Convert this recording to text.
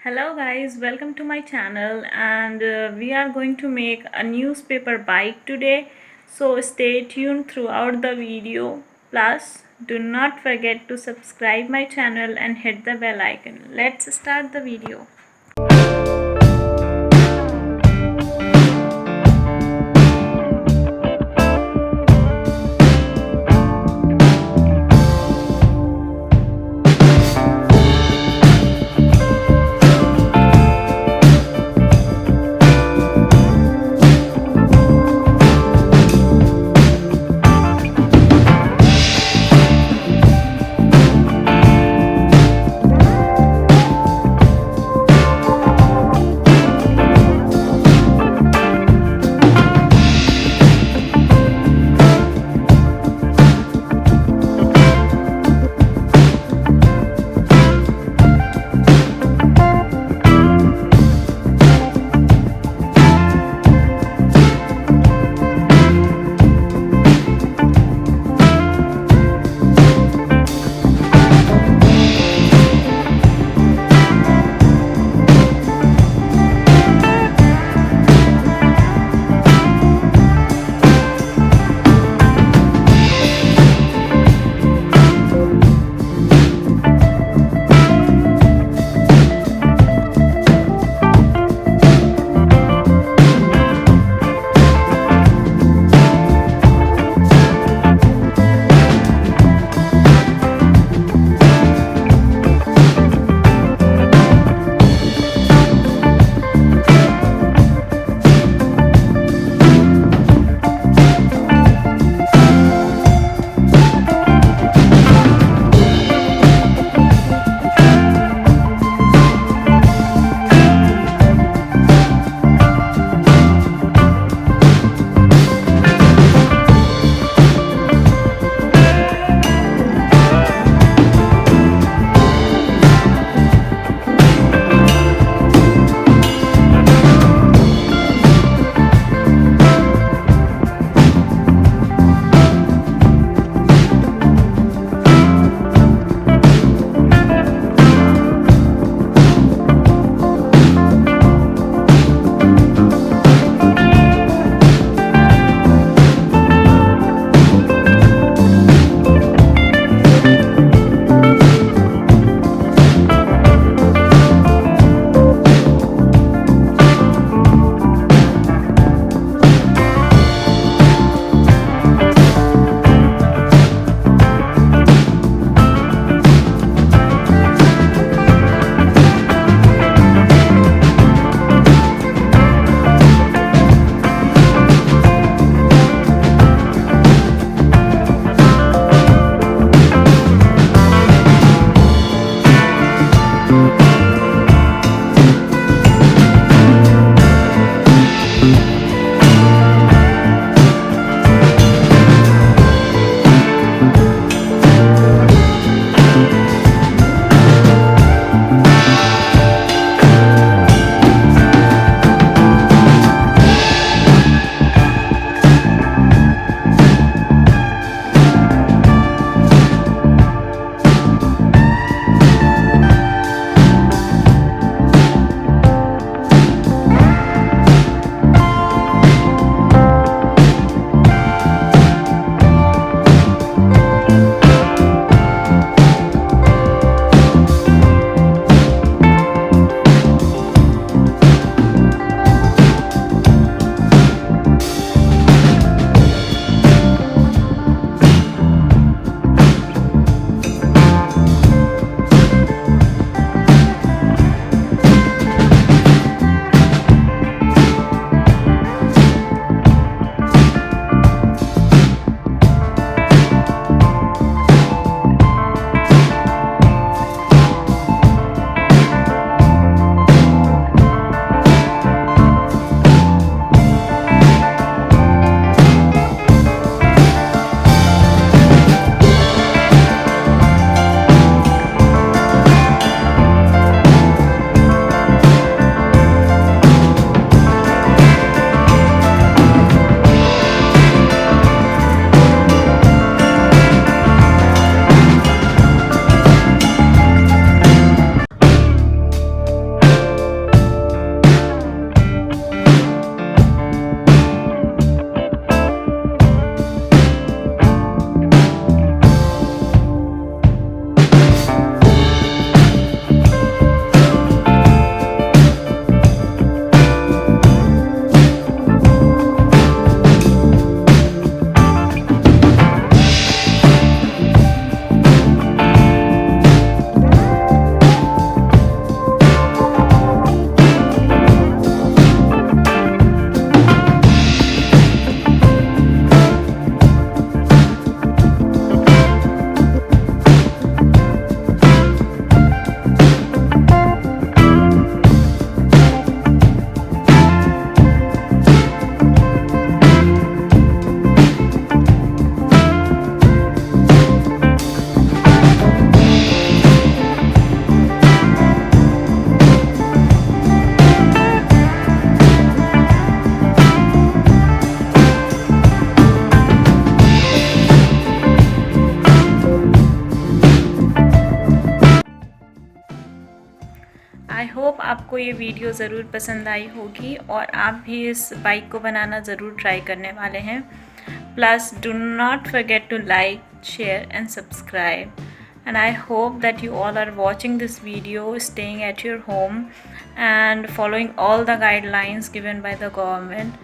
Hello guys, welcome to my channel and we are going to make a newspaper bike today. So stay tuned throughout the video. Plus do not forget to subscribe my channel and hit the bell icon. Let's start the video. आपको ये video ज़रूर पसंद आई होगी और आप भी इस bike को बनाना ज़रूर ट्राई करने वाले हैं. Plus, do not forget to like, share and subscribe. And I hope that you all are watching this video, staying at your home and following all the guidelines given by the government.